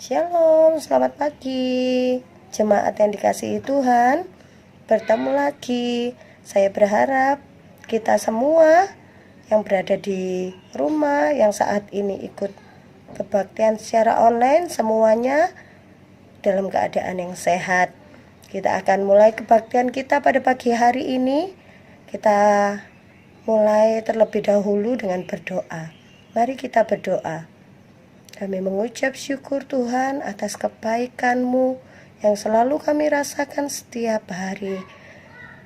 Shalom, selamat pagi jemaat yang dikasihi Tuhan. Bertemu lagi. Saya berharap kita semua yang berada di rumah, yang saat ini ikut kebaktian secara online, semuanya dalam keadaan yang sehat. Kita akan mulai kebaktian kita pada pagi hari ini. Kita mulai terlebih dahulu dengan berdoa. Mari kita berdoa. Kami mengucap syukur Tuhan atas kebaikan-Mu yang selalu kami rasakan setiap hari.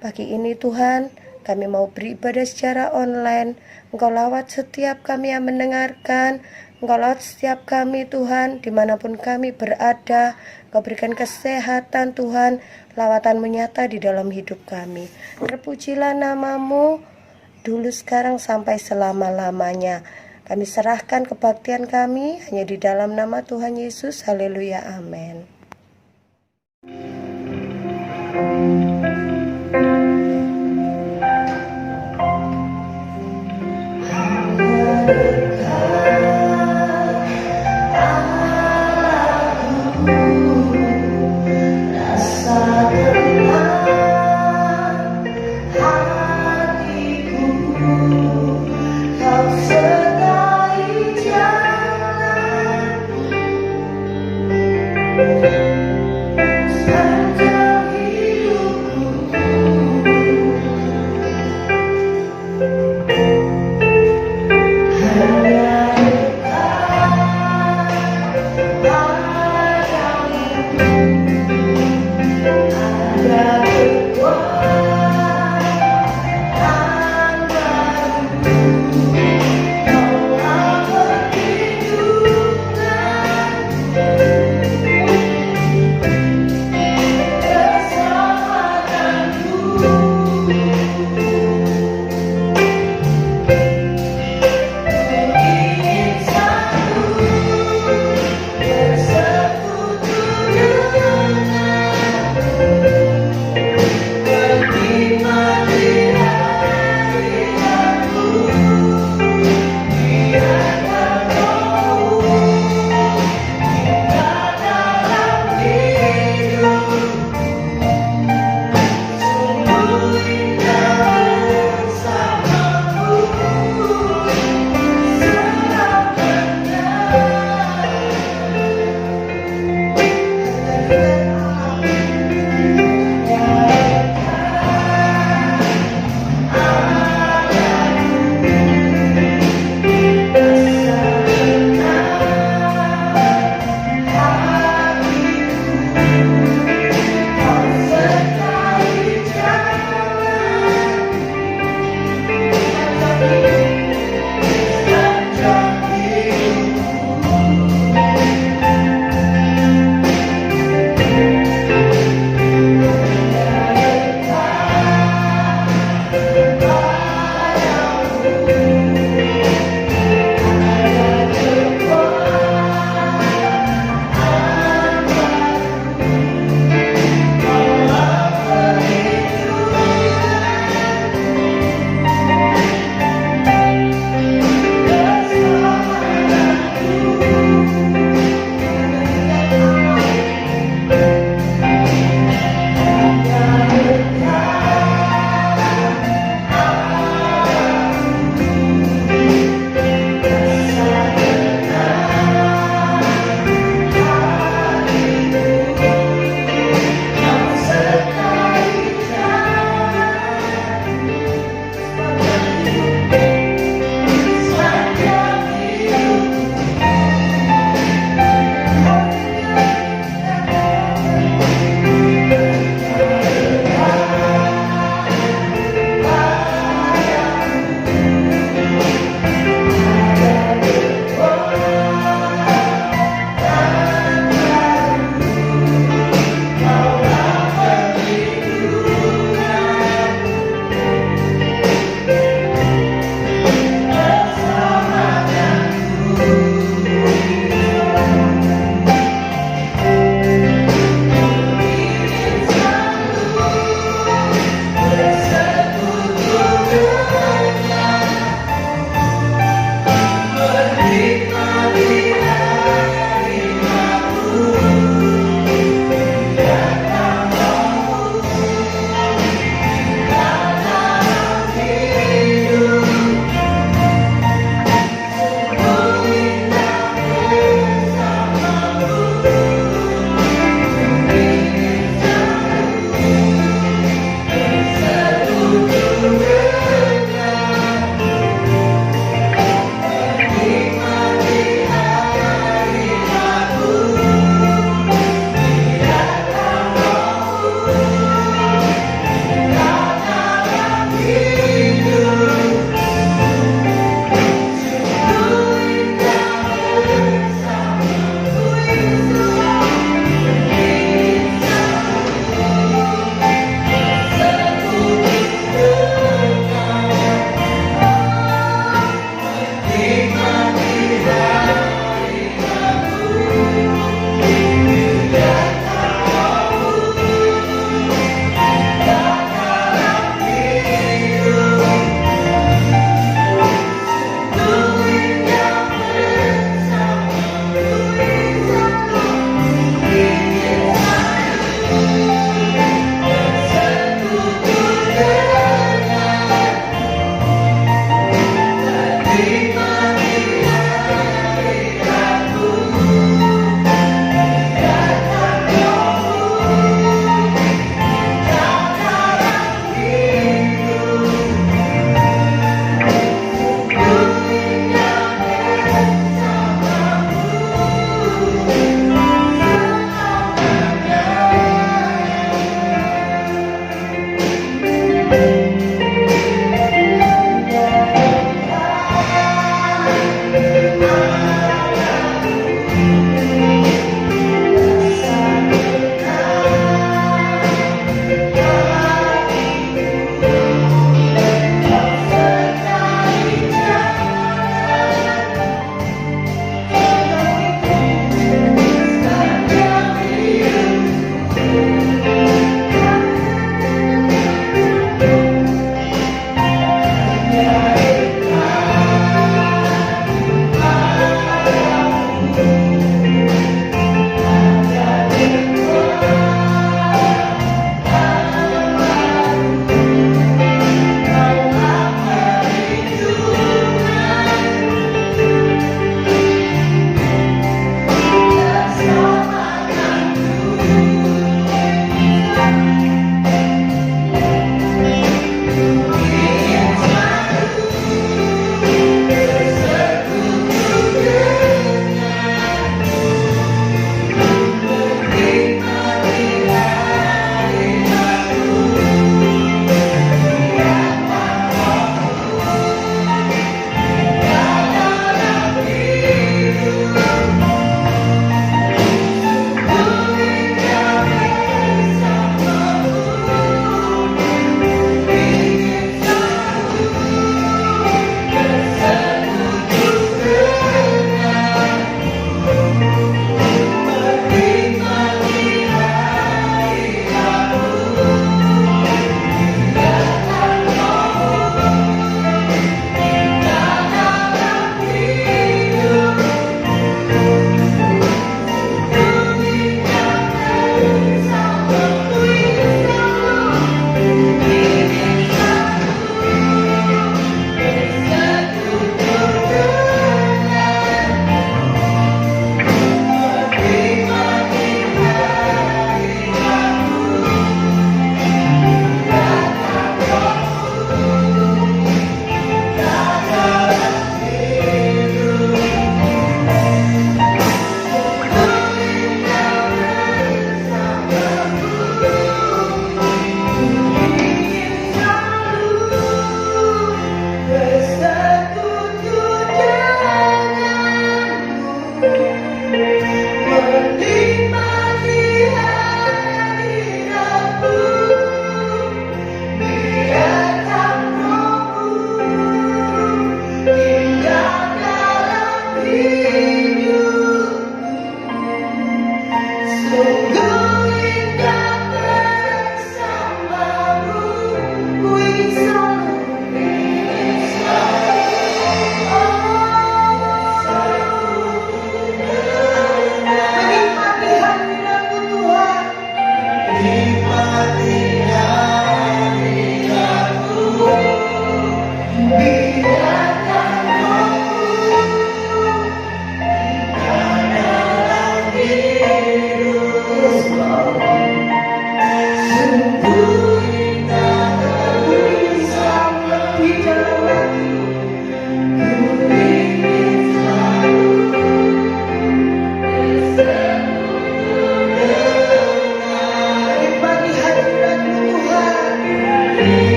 Pagi ini Tuhan, kami mau beribadah secara online. Engkau lawat setiap kami yang mendengarkan. Engkau lawat setiap kami Tuhan, dimanapun kami berada. Engkau berikan kesehatan Tuhan, lawatan menyata di dalam hidup kami. Terpujilah nama-Mu dulu, sekarang, sampai selama-lamanya. Kami serahkan kebaktian kami hanya di dalam nama Tuhan Yesus. Haleluya, amin.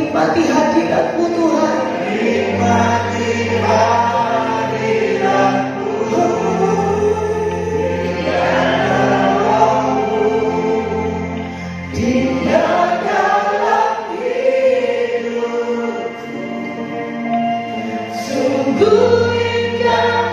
Menikmati hadirat-Mu Tuhan. Menikmati hadirat-Mu. Dia dalam hidupku. Sungguh indah.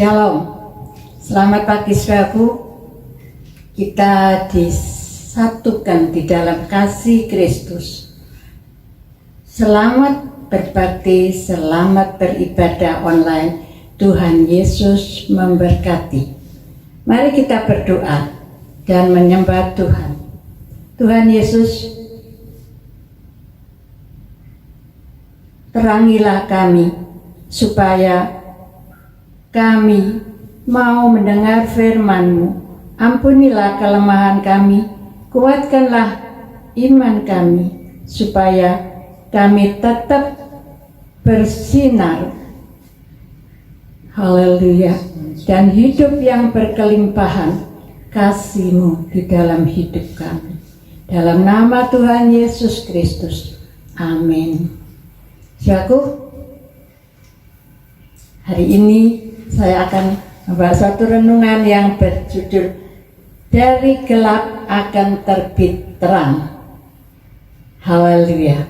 Shalom, selamat pagi saudaraku. Kita disatukan di dalam kasih Kristus. Selamat berbakti, selamat beribadah online. Tuhan Yesus memberkati. Mari kita berdoa dan menyembah Tuhan. Tuhan Yesus, terangilah kami supaya kami mau mendengar firman-Mu. Ampunilah kelemahan kami, kuatkanlah iman kami, supaya kami tetap bersinar. Haleluya. Dan hidup yang berkelimpahan kasih-Mu di dalam hidup kami. Dalam nama Tuhan Yesus Kristus. Amin. Saudaraku, hari ini saya akan membahas satu renungan yang berjudul Dari Gelap Akan Terbit Terang. Haleluya.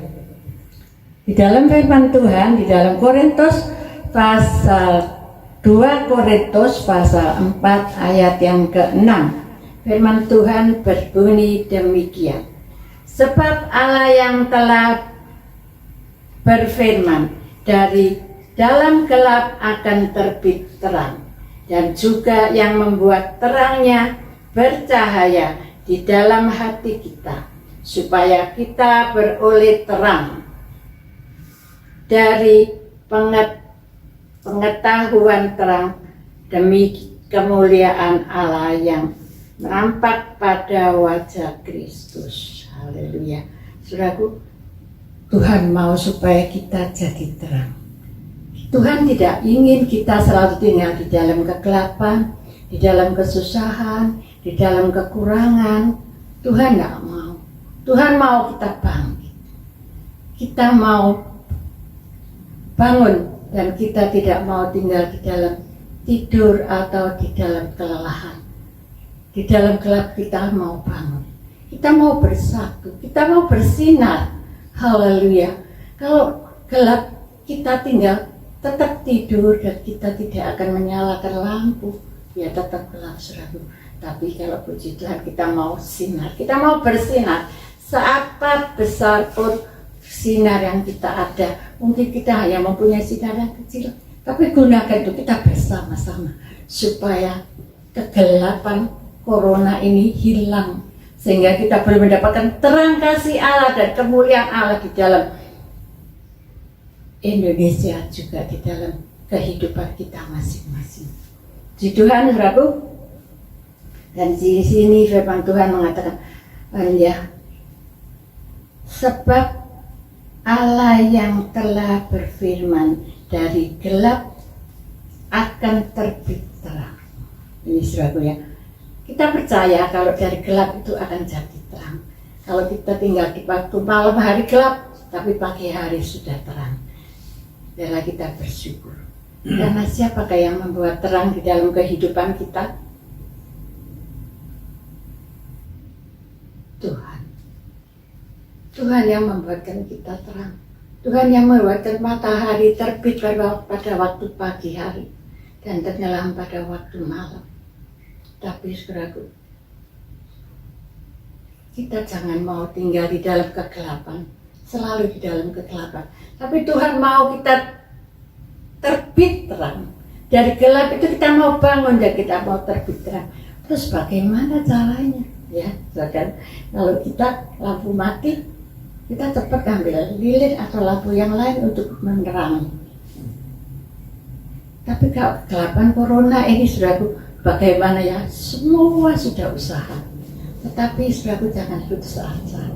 Di dalam firman Tuhan, di dalam Korintus pasal 2 Korintus pasal 4 ayat yang ke-6, firman Tuhan berbunyi demikian. Sebab Allah yang telah berfirman, dari dalam gelap akan terbit terang, dan juga yang membuat terangnya bercahaya di dalam hati kita, supaya kita beroleh terang dari pengetahuan terang demi kemuliaan Allah yang nampak pada wajah Kristus. Haleluya. Saudaraku, Tuhan mau supaya kita jadi terang. Tuhan tidak ingin kita selalu tinggal di dalam kegelapan, di dalam kesusahan, di dalam kekurangan. Tuhan tidak mau. Tuhan mau kita bangkit. Kita mau bangun, dan kita tidak mau tinggal di dalam tidur atau di dalam kelelahan. Di dalam gelap kita mau bangun. Kita mau bersatu, kita mau bersinar. Haleluya. Kalau gelap kita tinggal tetap tidur dan kita tidak akan menyalakan lampu, ya tetap gelap saudaraku. Tapi kalau puji Tuhan kita mau sinar, kita mau bersinar. Seapa besar pun sinar yang kita ada, mungkin kita hanya mempunyai sinar yang kecil, tapi gunakan itu kita bersama-sama supaya kegelapan corona ini hilang, sehingga kita boleh mendapatkan terang kasih Allah dan kemuliaan Allah di dalam Indonesia, juga di dalam kehidupan kita masing-masing. Di Tuhan, saudaraku, dan di sini firman Tuhan mengatakan, ya, sebab Allah yang telah berfirman, dari gelap akan terbit terang. Ini saudaraku ya, kita percaya kalau dari gelap itu akan jadi terang. Kalau kita tinggal di waktu malam hari gelap, tapi pagi hari sudah terang. Biarlah kita bersyukur. Karena siapakah yang membuat terang di dalam kehidupan kita? Tuhan. Tuhan yang membuatkan kita terang. Tuhan yang membuatkan matahari terbit pada waktu pagi hari dan tenggelam pada waktu malam. Tapi saudaraku, kita jangan mau tinggal di dalam kegelapan, selalu di dalam kegelapan. Tapi Tuhan mau kita terbit terang. Dari gelap itu kita mau bangun dan kita mau terbit terang. Terus bagaimana caranya? Ya, saudara, kalau kita lampu mati, kita cepat ambil lilin atau lampu yang lain untuk menerangi. Tapi kalau kegelapan corona ini, saudaraku, bagaimana ya? Semua sudah usaha. Tetapi saudaraku, jangan putus asa.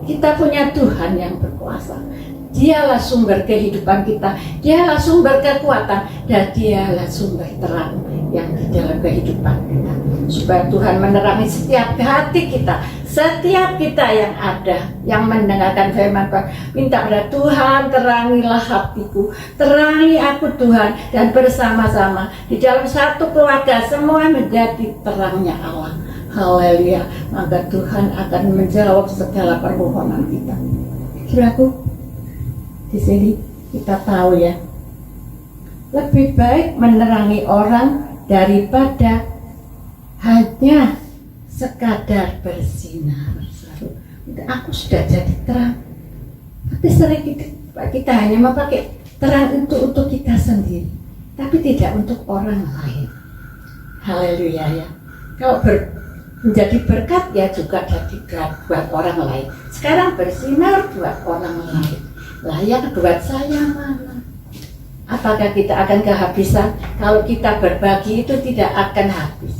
Kita punya Tuhan yang berkuasa. Dialah sumber kehidupan kita, dialah sumber kekuatan, dan dialah sumber terang yang di dalam kehidupan kita. Supaya Tuhan menerangi setiap hati kita, setiap kita yang ada, yang mendengarkan firman Tuhan. Minta pada Tuhan, terangilah hatiku, terangi aku Tuhan, dan bersama-sama di dalam satu keluarga semua menjadi terangnya Allah. Haleluya. Maka Tuhan akan menjawab segala permohonan kita. Saudaraku, di sini kita tahu ya, Lebih baik menerangi orang daripada hanya sekadar bersinar. Aku sudah jadi terang. Tapi sering kita hanya memakai terang itu untuk kita sendiri, tapi tidak untuk orang lain. Haleluya ya. Kalau menjadi berkat ya juga jadi buat orang lain. Sekarang bersinar buat orang lain. Lah yang buat saya mana? Apakah kita akan kehabisan? Kalau kita berbagi itu tidak akan habis.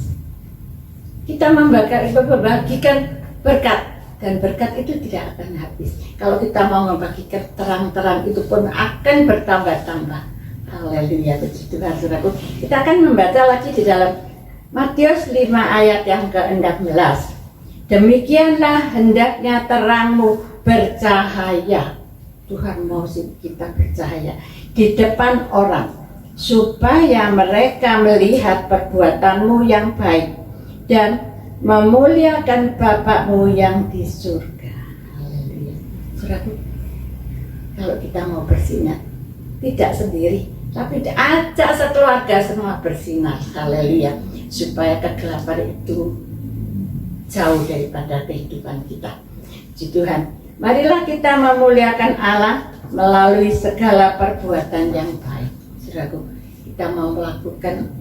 Kita membagikan berkat, dan berkat itu tidak akan habis. Kalau kita mau membagikan terang-terang itu pun akan bertambah-tambah. Haleluya, puji Tuhan saudaraku. Kita akan membaca lagi di dalam Matius 5 ayat yang ke-16. Demikianlah hendaknya terangmu bercahaya. Tuhan mau kita bercahaya di depan orang, supaya mereka melihat perbuatanmu yang baik dan memuliakan Bapakmu yang di surga. Haleluya. Saudaraku, kalau kita mau bersinar, tidak sendiri, tapi ajak sekeluarga semua bersinar. Haleluya. Supaya kegelapan itu jauh daripada kehidupan kita. Puji Tuhan. Marilah kita memuliakan Allah melalui segala perbuatan yang baik. Saudaraku, kita mau melakukan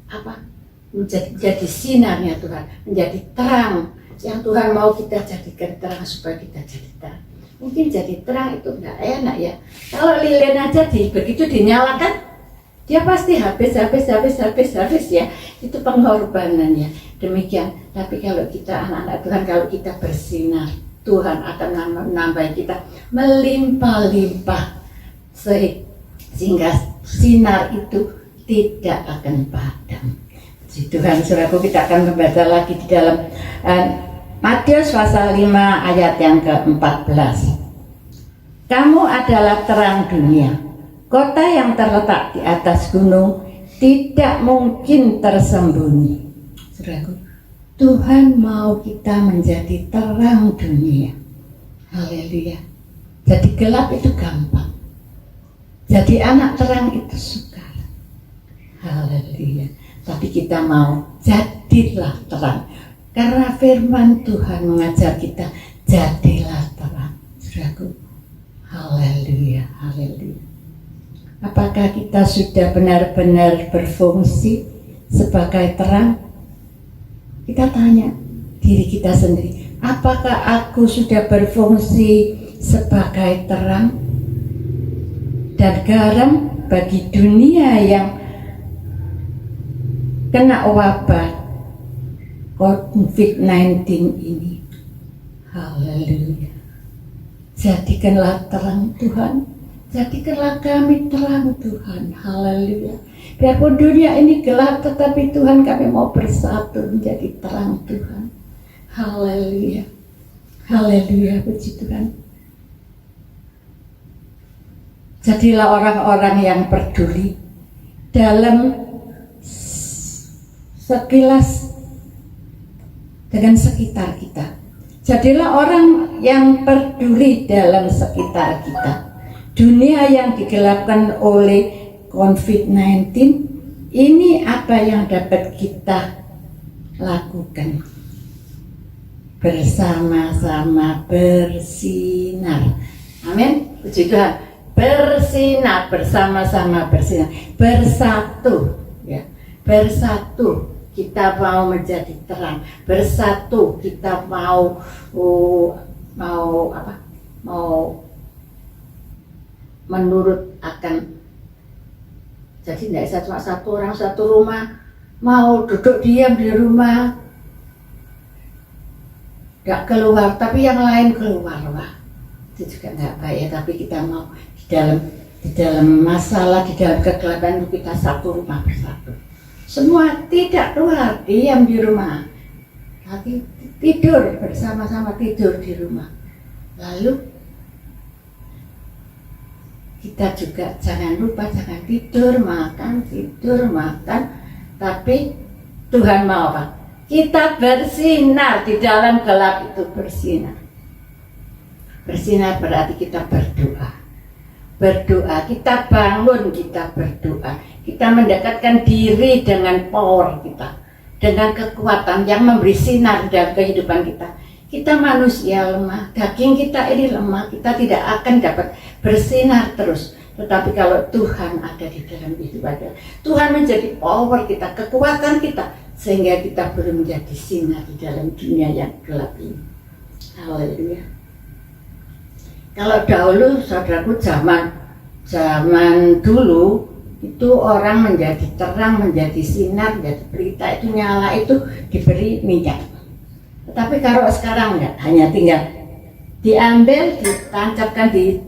apa? Menjadi sinarnya Tuhan, menjadi terang yang Tuhan mau kita jadikan terang supaya kita jadi terang. Mungkin jadi terang itu enggak enak ya. Kalau lilin aja begitu dinyalakan, dia pasti habis ya. Itu pengorbanannya. Demikian. Tapi kalau kita anak-anak Tuhan, kalau kita bersinar, Tuhan akan menambah kita melimpah-limpah sehingga sinar itu tidak akan padam. Puji Tuhan, saudaraku, kita akan membaca lagi di dalam Matius pasal 5 ayat yang ke-14. Kamu adalah terang dunia. Kota yang terletak di atas gunung tidak mungkin tersembunyi. Saudaraku, Tuhan mau kita menjadi terang dunia. Haleluya. Jadi gelap itu gampang. Jadi anak terang itu sukar. Haleluya. Tapi kita mau jadilah terang. Karena firman Tuhan mengajar kita, jadilah terang. Saudaraku, haleluya, haleluya. Apakah kita sudah benar-benar berfungsi sebagai terang? Kita tanya diri kita sendiri, apakah aku sudah berfungsi sebagai terang dan garam bagi dunia yang kena wabah COVID-19 ini? Haleluya. Jadikanlah terang Tuhan. Jadikanlah kami terang Tuhan. Haleluya. Biarpun dunia ini gelap, tetapi Tuhan, kami mau bersatu menjadi terang Tuhan. Haleluya. Haleluya, puji Tuhan. Jadilah orang-orang yang peduli dalam sekilas dengan sekitar kita. Jadilah orang yang peduli dalam sekitar kita. Dunia yang digelapkan oleh COVID-19 ini, apa yang dapat kita lakukan? Bersama-sama bersinar. Amin. Puji Tuhan. Bersinar, bersama-sama bersinar, bersatu ya. Bersatu kita mau menjadi terang. Bersatu kita mau menurut akan. Jadi tidak cuma satu orang satu rumah mau duduk diam di rumah, nggak keluar, tapi yang lain keluar. Wah, itu juga nggak baik ya. Tapi kita mau di dalam masalah, di dalam kegelapan kita satu rumah bersatu. Semua tidak keluar, diam di rumah, tapi tidur bersama-sama, tidur di rumah. Lalu kita juga jangan lupa, jangan tidur makan, tapi Tuhan mau apa? Kita bersinar di dalam gelap itu, bersinar. Bersinar berarti kita berdoa. berdoa, kita bangun, kita berdoa, kita mendekatkan diri dengan power kita, dengan kekuatan yang memberi sinar dalam kehidupan kita. Kita manusia lemah, daging kita ini lemah, kita tidak akan dapat bersinar terus. Tetapi kalau Tuhan ada di dalam kehidupan kita, Tuhan menjadi power kita, kekuatan kita, sehingga kita boleh menjadi sinar di dalam dunia yang gelap ini. Haleluya. Kalau dahulu, saudaraku, zaman dulu itu orang menjadi terang, menjadi sinar, menjadi berita itu nyala itu diberi minyak. Tetapi kalau sekarang enggak, hanya tinggal diambil, ditancapkan di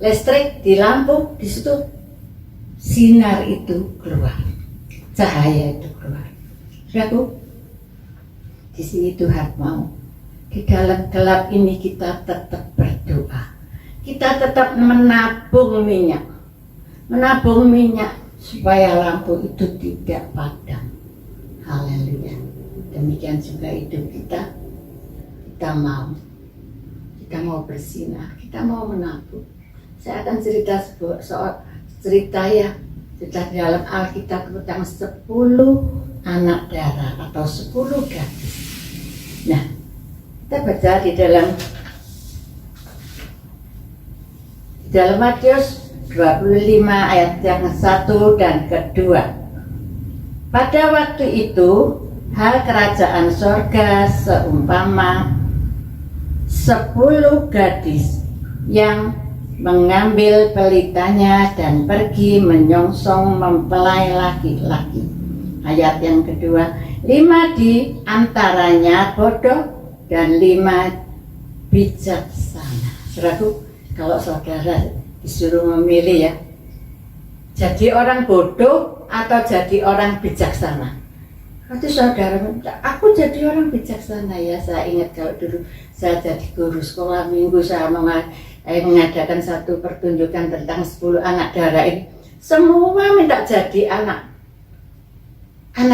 listrik, di lampu, di situ sinar itu keluar, cahaya itu keluar. Saudaraku, di sini Tuhan mau di dalam gelap ini kita tetap berdoa, kita tetap menabung minyak supaya lampu itu tidak padam. Haleluya. Demikian juga hidup kita mau bersinar, kita mau menabung. Saya akan cerita soal cerita dalam Alkitab tentang 10 anak darah atau 10 gadis. Nah, kita baca di dalam Matius 25 ayat yang 1 dan kedua. Pada waktu itu, hal kerajaan sorga seumpama 10 gadis yang mengambil pelitanya dan pergi menyongsong mempelai laki-laki. Ayat yang kedua, 5 di antaranya bodoh dan 5 bijaksana. Saudaraku, kalau saudara disuruh memilih ya, jadi orang bodoh atau jadi orang bijaksana. Nanti saudara minta, aku jadi orang bijaksana ya. Saya ingat kalau dulu saya jadi guru sekolah minggu, saya mengadakan satu pertunjukan tentang 10 anak darah ini. Semua minta jadi anak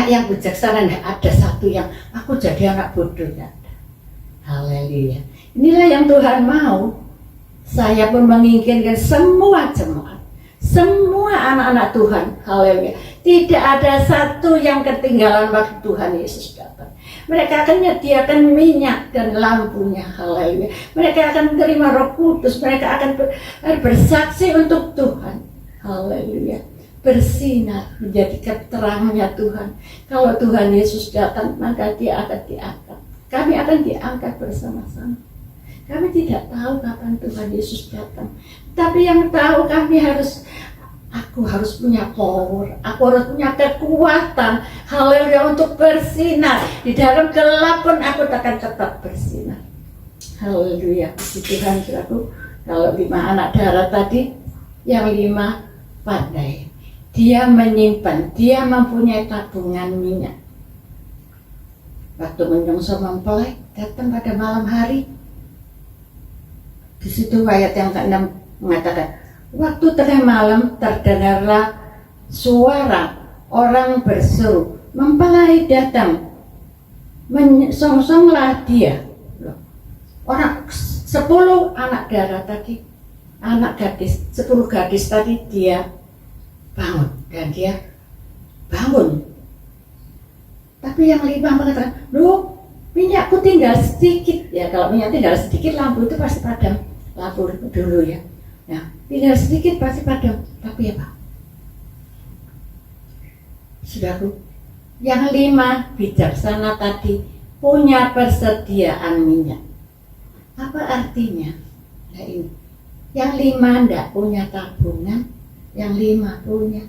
yang bijaksana, tidak ada satu yang aku jadi anak bodoh. Tidak ada. Haleluya. Inilah yang Tuhan mau. Saya pun menginginkan semua jemaat, semua anak-anak Tuhan, haleluya, tidak ada satu yang ketinggalan waktu Tuhan Yesus datang. Mereka akan menyediakan minyak dan lampunya, haleluya. Mereka akan menerima Roh Kudus, mereka akan bersaksi untuk Tuhan, haleluya. Bersinar menjadi keterangannya Tuhan. Kalau Tuhan Yesus datang, maka Dia akan diangkat. Kami akan diangkat bersama-sama. Kami tidak tahu kapan Tuhan Yesus datang, tapi yang tahu aku harus punya power, aku harus punya kekuatan, haleluya, untuk bersinar. Di dalam gelap pun aku akan tetap bersinar. Haleluya, puji Tuhan. Saudaraku, kalau 5 anak darah tadi, yang 5 pandai. Dia menyimpan, dia mempunyai tabungan minyak. Waktu menyongsong mempelai datang pada malam hari. Di situ ayat yang ke-6 mengatakan, waktu tengah malam terdengarlah suara orang berseru, mempelai datang, menyongsonglah dia. Orang 10 anak darah tadi, anak gadis, 10 gadis tadi, dia bangun dan dia bangun. Tapi yang 5 mengatakan, loh, minyakku tinggal sedikit. Ya, kalau minyak tinggal sedikit, lampu itu pasti padam. Lampu dulu ya. Nah, tinggal sedikit pasti padam. Tapi apa? Saudaraku, yang 5 bijaksana tadi punya persediaan minyak. Apa artinya? Nah ini, yang 5 tidak punya tabungan, yang 5 punya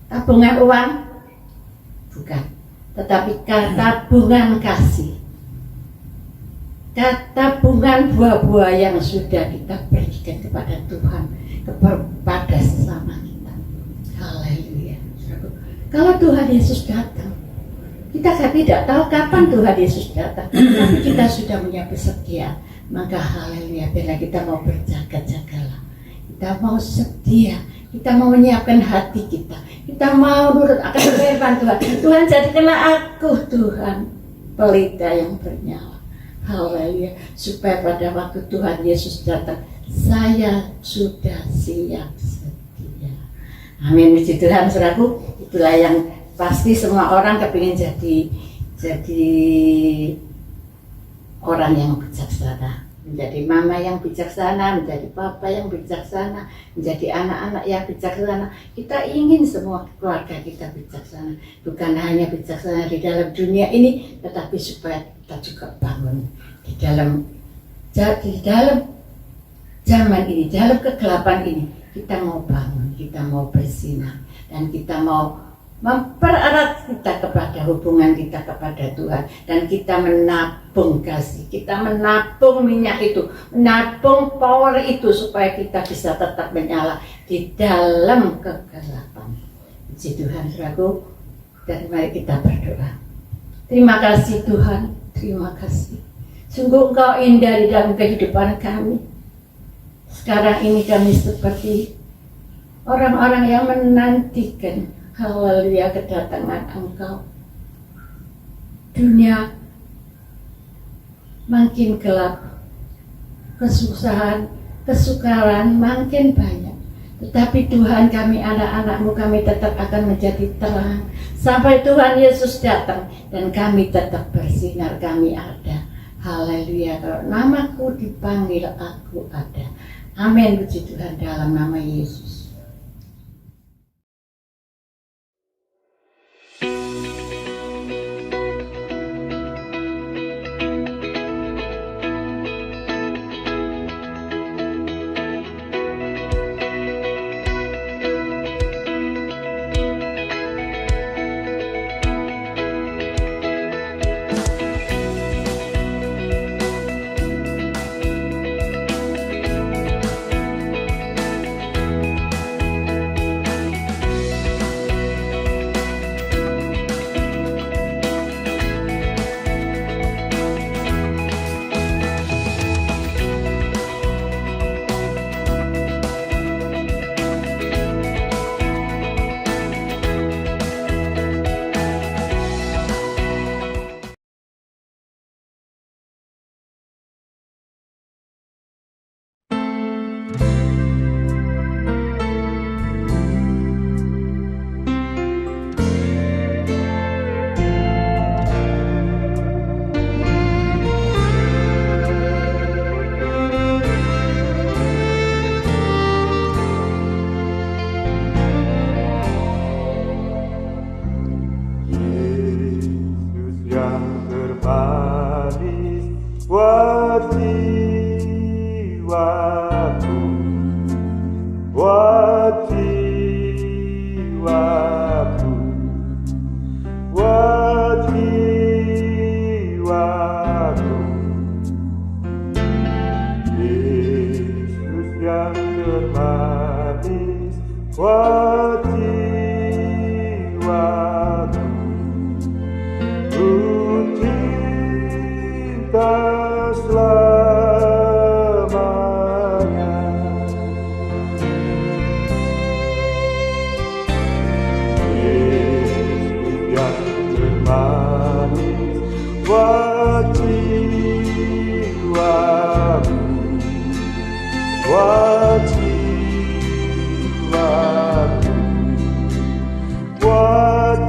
tabungan uang, bukan, tetapi tabungan kasih. Tabungan buah-buah yang sudah kita berikan kepada Tuhan, kepada sesama kita. Haleluya. Kalau Tuhan Yesus datang, kita tidak tahu kapan Tuhan Yesus datang, tapi kita sudah punya persediaan. Maka haleluya, bila kita mau berjaga-jagalah, kita mau setia, kita mau menyiapkan hati kita, kita mau nurut akan firman Tuhan. Tuhan, jadikanlah aku Tuhan pelita yang bernyala. Haleluya, supaya pada waktu Tuhan Yesus datang, saya sudah siap sedia. Amin, puji Tuhan, saudaraku. Itulah yang pasti semua orang kepingin jadi orang yang bijaksana, menjadi mama yang bijaksana, menjadi papa yang bijaksana, menjadi anak-anak yang bijaksana. Kita ingin semua keluarga kita bijaksana, bukan hanya bijaksana di dalam dunia ini, tetapi supaya kita juga bangun di dalam zaman ini, dalam kegelapan ini. Kita mau bangun, kita mau bersinar, dan kita mau mempererat kita kepada hubungan kita kepada Tuhan, dan kita menabung kasih, kita menabung minyak itu, menabung power itu supaya kita bisa tetap menyala di dalam kegelapan. Puji Tuhan, saudaraku, dan mari kita berdoa. Terima kasih Tuhan, terima kasih. Sungguh Engkau indah di dalam kehidupan kami. Sekarang ini kami seperti orang-orang yang menantikan, haleluya, kedatangan Engkau. Dunia makin gelap, kesusahan, kesukaran makin banyak. Tetapi Tuhan, kami anak-anak-Mu, kami tetap akan menjadi terang sampai Tuhan Yesus datang, dan kami tetap bersinar, kami ada. Haleluya, kalau namaku dipanggil, aku ada. Amin, puji Tuhan, dalam nama Yesus. What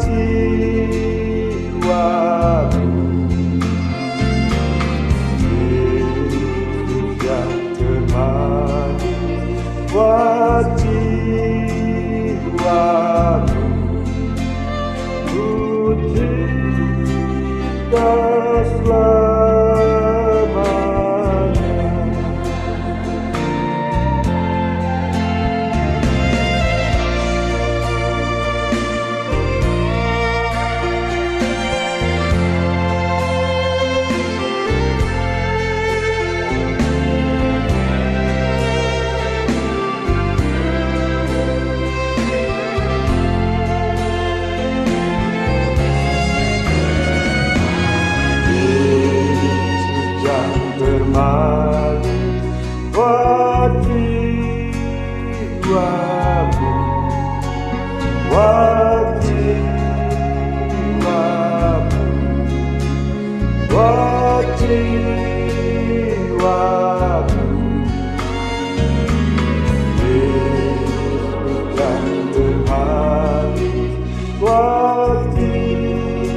buat jiwaku,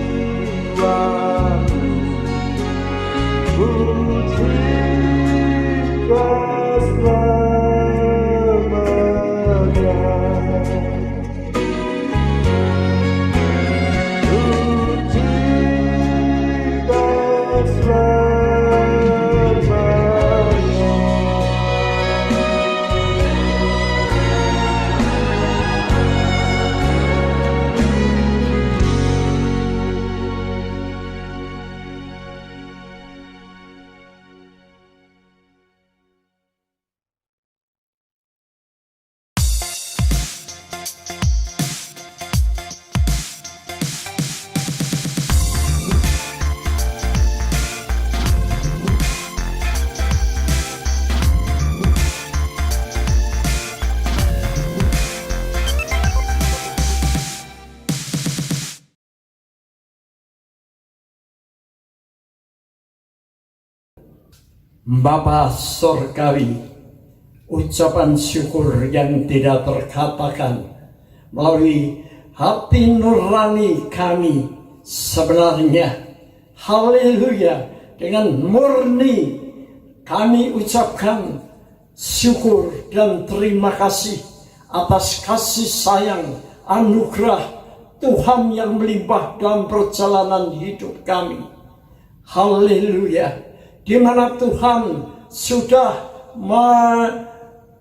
puji keselamanya. Puji Bapa Surgawi, ucapan syukur yang tidak terkatakan melalui hati nurani kami sebenarnya. Haleluya, dengan murni kami ucapkan syukur dan terima kasih atas kasih sayang anugerah Tuhan yang melimpah dalam perjalanan hidup kami. Haleluya, di mana Tuhan sudah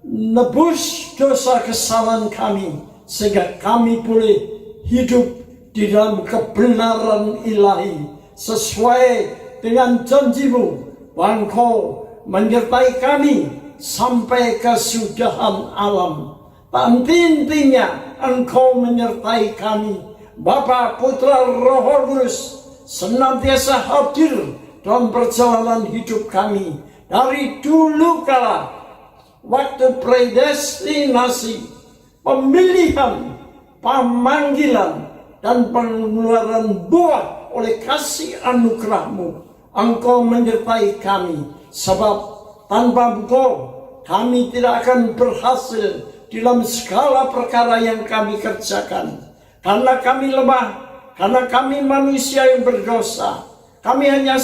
menebus dosa kesalahan kami, sehingga kami boleh hidup di dalam kebenaran ilahi sesuai dengan janji-Mu bahwa Engkau menyertai kami sampai kesudahan alam. Tak henti-hentinya Engkau menyertai kami. Bapa, Putra, Roh Kudus senantiasa hadir dalam perjalanan hidup kami dari dulu kala, waktu predestinasi, pemilihan, pemanggilan, dan pengeluaran buah oleh kasih anugerah-Mu. Engkau menyertai kami, sebab tanpa Engkau kami tidak akan berhasil dalam segala perkara yang kami kerjakan. Karena kami lemah, karena kami manusia yang berdosa, kami hanya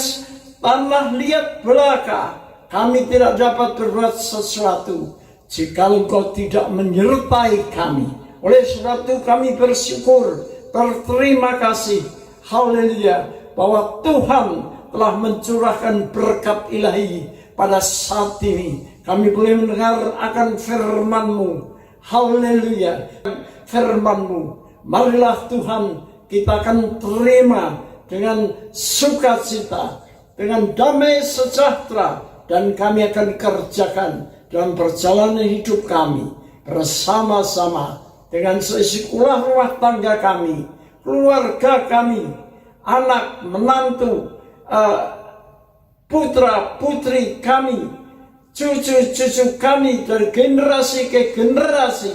tanah liat belaka. Kami tidak dapat berbuat sesuatu jika Engkau tidak menyertai kami. Oleh sebab itu kami bersyukur, berterima kasih, haleluya, bahwa Tuhan telah mencurahkan berkat ilahi pada saat ini. Kami boleh mendengar akan firman-Mu, haleluya, firman-Mu. Marilah Tuhan, kita akan terima dengan sukacita, dengan damai sejahtera, dan kami akan kerjakan dalam perjalanan hidup kami bersama-sama dengan seisi rumah tangga kami, keluarga kami, anak, menantu, putra, putri kami, cucu-cucu kami dari generasi ke generasi.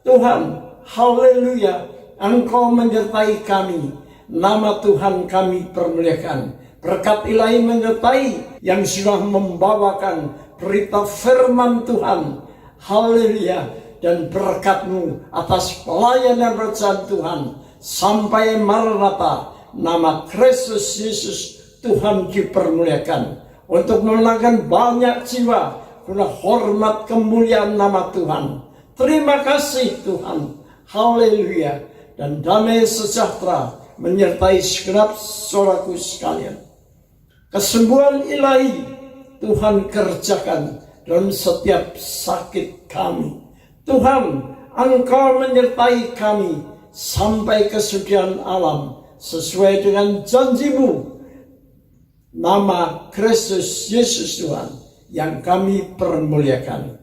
Tuhan, haleluya, Engkau menyertai kami. Nama Tuhan kami permuliakan. Berkat ilahi menyertai yang sudah membawakan berita firman Tuhan. Haleluya. Dan berkat-Mu atas pelayanan kerajaan Tuhan sampai Maranatha. Nama Kristus Yesus Tuhan dipermuliakan. Untuk memenangkan banyak jiwa guna hormat kemuliaan nama Tuhan. Terima kasih Tuhan. Haleluya. Dan damai sejahtera menyertai segenap saudaraku sekalian. Kesembuhan ilahi Tuhan kerjakan dalam setiap sakit kami. Tuhan, Engkau menyertai kami sampai kesudahan alam sesuai dengan janji-Mu. Nama Kristus Yesus Tuhan yang kami permuliakan.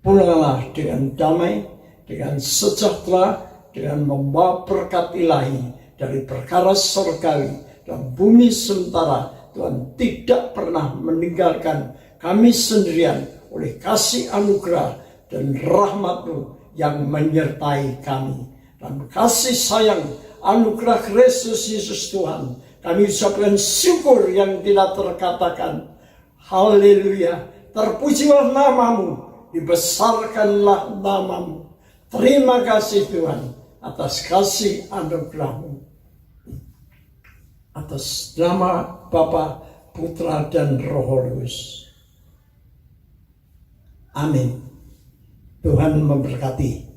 Pulanglah dengan damai, dengan sejahtera, dengan membawa berkat ilahi dari perkara surgawi dan bumi sementara. Tuhan tidak pernah meninggalkan kami sendirian oleh kasih anugerah dan rahmat-Mu yang menyertai kami. Dan kasih sayang anugerah Kristus Yesus Tuhan, kami ucapkan syukur yang tidak terkatakan. Haleluya. Terpujilah nama-Mu, dibesarkanlah nama-Mu. Terima kasih Tuhan. atas kasih anugerah-Mu. Atas nama Bapa, Putra, dan Roh Kudus. Amin. Tuhan memberkati.